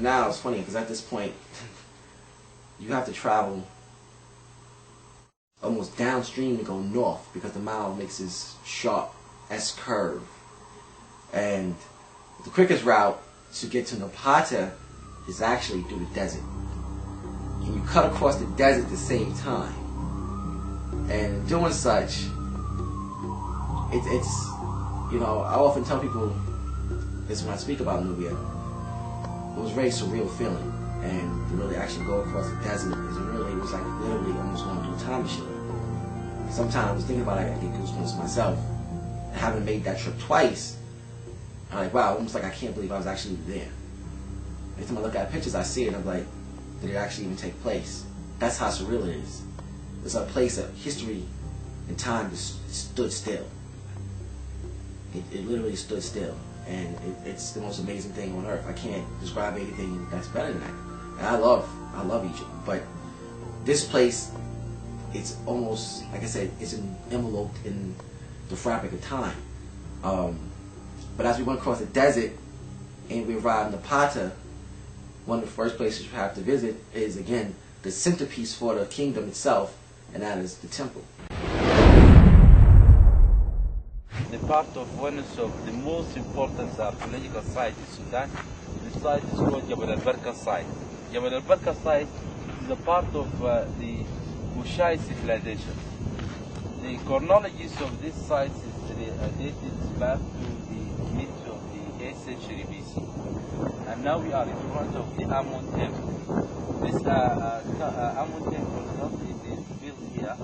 now it's funny because at this point you have to travel almost downstream to go north because the Nile makes this sharp S curve, and the quickest route to get to Napata is actually through the desert. And you cut across the desert at the same time, and doing such, it's you know, I often tell people this when I speak about Nubia. It was a very surreal feeling, and to really actually go across the desert it was like literally almost going through a time machine. Sometimes thinking about it, I get goosebumps myself. Having made that trip twice, I'm like, wow, almost like I can't believe I was actually there. Every time I look at pictures, I see it, and I'm like, did it actually even take place? That's how surreal it is. It's a place that history and time just stood still. It literally stood still, and it's the most amazing thing on earth. I can't describe anything that's better than that. And I love Egypt, but this place, it's almost, like I said, it's enveloped in the fabric of time. But as we went across the desert and we arrived in Napata, one of the first places you have to visit is, again, the centerpiece for the kingdom itself, and that is the temple. The part of one of the most important archaeological sites in Sudan, the site is called Jabal al-Barka site. Jabal al-Barka site is a part of the Kushite civilization. The chronologies of this site is dated back to the mid of the 8th century BC. And now we are in front of the Amun temple. This Amun temple was not built here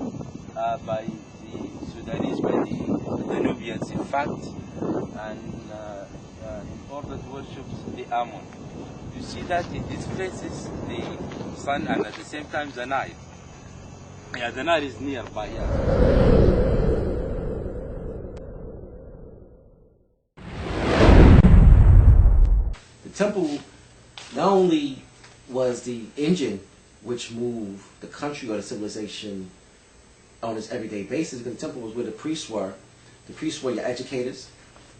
by the Sudanese, by the Nubians, in fact, and in order to worship the Amun. You see that in these places the sun and at the same time the Nile. Yeah, the Nile is nearby here. The temple not only was the engine which moved the country or the civilization on its everyday basis, because the temple was where the priests were. The priests were your educators,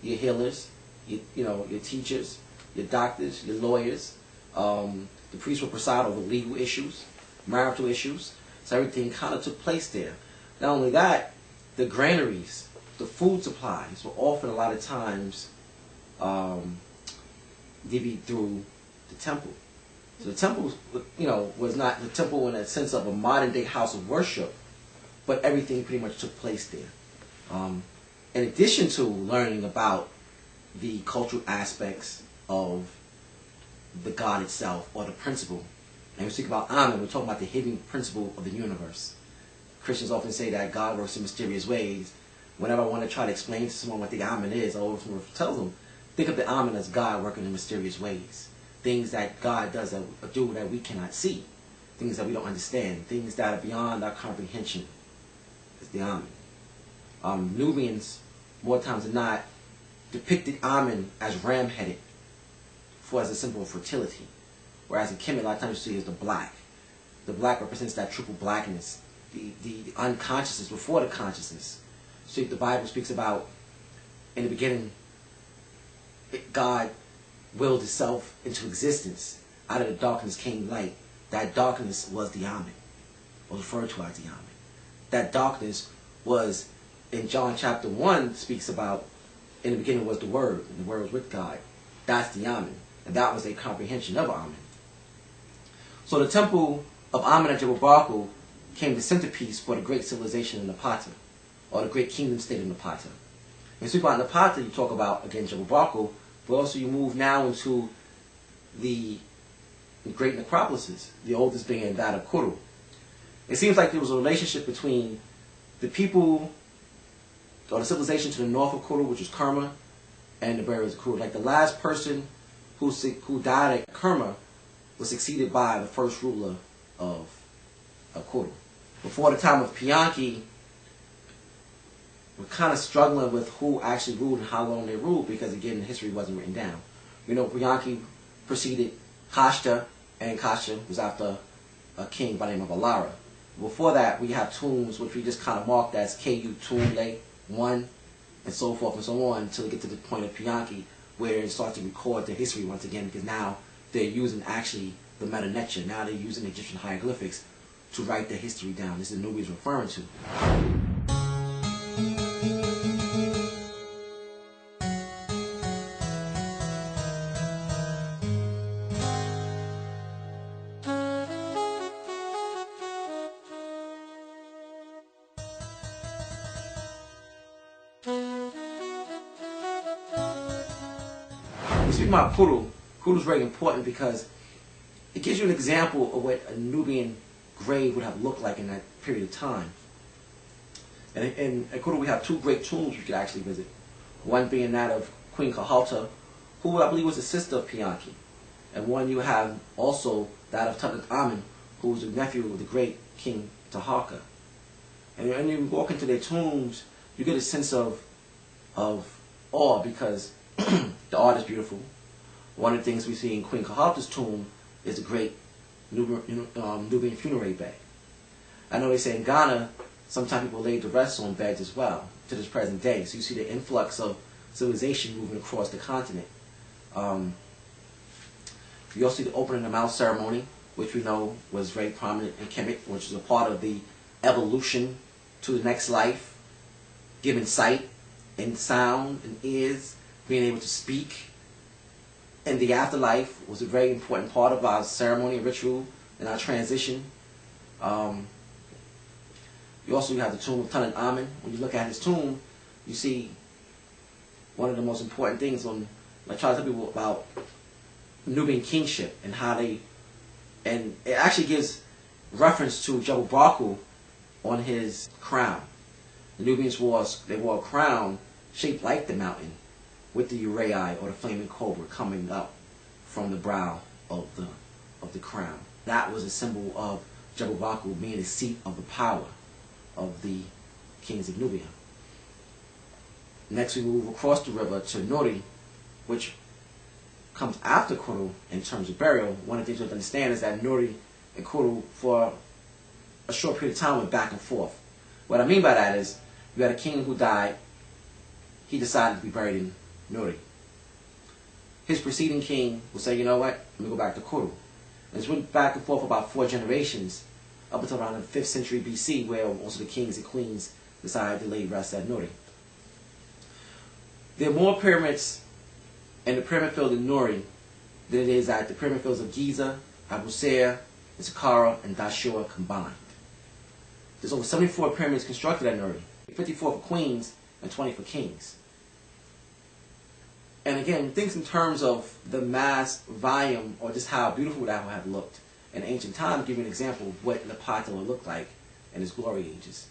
your healers, your teachers, your doctors, your lawyers. The priests would preside over legal issues, marital issues. So everything kind of took place there. Not only that, the granaries, the food supplies were often a lot of times divvied through the temple. So the temple, was not the temple in a sense of a modern day house of worship, but everything pretty much took place there. In addition to learning about the cultural aspects of the God itself or the principle, and we speak about Amen, we're talking about the hidden principle of the universe. Christians often say that God works in mysterious ways. Whenever I want to try to explain to someone what the Amen is, I always tell them, think of the Amen as God working in mysterious ways. Things that God does do that we cannot see. Things that we don't understand. Things that are beyond our comprehension. Is the Amen. Nubians, more times than not, depicted Amen as ram-headed as a symbol of fertility. Whereas in Kemet, a lot of times you see is the black. The black represents that triple blackness, the unconsciousness before the consciousness. So the Bible speaks about, in the beginning, God willed itself into existence. Out of the darkness came light. That darkness was the Amen, or referred to as the Amen. That darkness was, in John chapter 1, speaks about, in the beginning was the Word, and the Word was with God. That's the Amen. And that was a comprehension of Amen. So the temple of Amen at Jabal became the centerpiece for the great civilization in Napata, or the great kingdom state of Napata. When you speak about Napata, you talk about, again, Jabal, but also you move now into the great necropolises, the oldest being that of Kurru. It seems like there was a relationship between the people, or the civilization to the north of Kurru, which is Kerma, and the burials of Kurru. Like the last person who died at Kerma was succeeded by the first ruler of Kurru. Before the time of Piankhy, we're kind of struggling with who actually ruled and how long they ruled, because again, history wasn't written down. We know Piankhy preceded Kashta, and Kashta was after a king by the name of Alara. Before that, we have tombs which we just kind of marked as KU Tomb Lake 1, and so forth and so on, until we get to the point of Piankhy, where it starts to record the history once again, because now they're using actually the meta-nature. Now they're using Egyptian hieroglyphics to write their history down. This is Nubia's referring to. We speak about Kurru. Kurru is very important because it gives you an example of what a Nubian grave would have looked like in that period of time. And at Kurru we have two great tombs we could actually visit. One being that of Queen Kahalta, who I believe was the sister of Piankhy. And one you have also that of Tutankhamun, who was the nephew of the great King Taharka. And when you walk into their tombs, you get a sense of awe because the art is beautiful. One of the things we see in Queen Kahalta's tomb is a great Nubian funerary bed. I know they say in Ghana, sometimes people lay to rest on beds as well, to this present day. So you see the influx of civilization moving across the continent. You also see the opening of the mouth ceremony, which we know was very prominent in Kemet, which is a part of the evolution to the next life, giving sight and sound and ears, being able to speak. And the afterlife was a very important part of our ceremony and ritual and our transition. You also have the tomb of Tutankhamun. When you look at his tomb, you see one of the most important things on, I try to tell people about Nubian kingship and how they, and it actually gives reference to Jebel Barku on his crown. The Nubians wore a crown shaped like the mountain, with the uraei or the flaming cobra coming up from the brow of the crown. That was a symbol of Jebel Barku being the seat of the power of the kings of Nubia. Next we move across the river to Nuri, which comes after Kurru in terms of burial. One of the things you have to understand is that Nuri and Kurru for a short period of time went back and forth. What I mean by that is you had a king who died. He decided to be buried in Nuri. His preceding king will say, you know what, let me go back to Kurru. And it went back and forth about 4 generations, up until around the 5th century BC, where most of the kings and queens decided to lay rest at Nuri. There are more pyramids in the pyramid field in Nuri than it is at the pyramid fields of Giza, Abu Sair, Saqqara, and Dashur combined. There's over 74 pyramids constructed at Nuri, 54 for queens and 20 for kings. And again, things in terms of the mass volume or just how beautiful that would have looked in ancient times, give you an example of what Napata would look like in its glory ages.